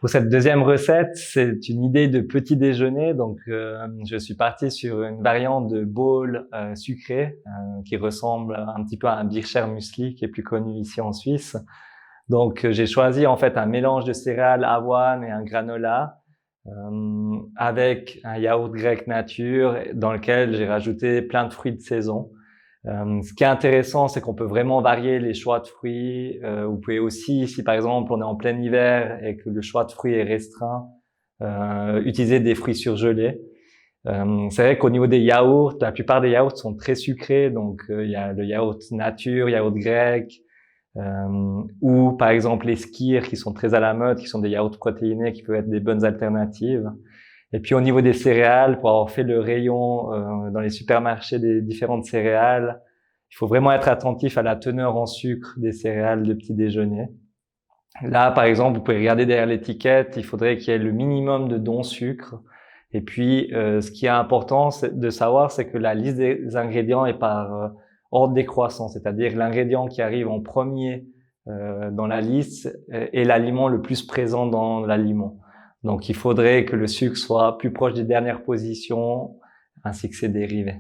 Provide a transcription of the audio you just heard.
Pour cette deuxième recette, c'est une idée de petit déjeuner. Donc, je suis parti sur une variante de bowl sucré qui ressemble un petit peu à un Bircher Muesli qui est plus connu ici en Suisse. Donc, j'ai choisi en fait un mélange de céréales, avoine et un granola avec un yaourt grec nature dans lequel j'ai rajouté plein de fruits de saison. Ce qui est intéressant, c'est qu'on peut vraiment varier les choix de fruits. Vous pouvez aussi, si par exemple on est en plein hiver et que le choix de fruits est restreint, utiliser des fruits surgelés. C'est vrai qu'au niveau des yaourts, la plupart des yaourts sont très sucrés, donc il y a le yaourt nature, yaourt grec, ou par exemple les skyrs qui sont très à la mode, qui sont des yaourts protéinés qui peuvent être des bonnes alternatives. Et puis au niveau des céréales, pour avoir fait le rayon dans les supermarchés des différentes céréales, il faut vraiment être attentif à la teneur en sucre des céréales de petit déjeuner. Là, par exemple, vous pouvez regarder derrière l'étiquette, il faudrait qu'il y ait le minimum de dons sucre. Et puis, ce qui est important de savoir, c'est que la liste des ingrédients est par ordre décroissant, c'est-à-dire l'ingrédient qui arrive en premier dans la liste est l'aliment le plus présent dans l'aliment. Donc, il faudrait que le sucre soit plus proche des dernières positions, ainsi que ses dérivés.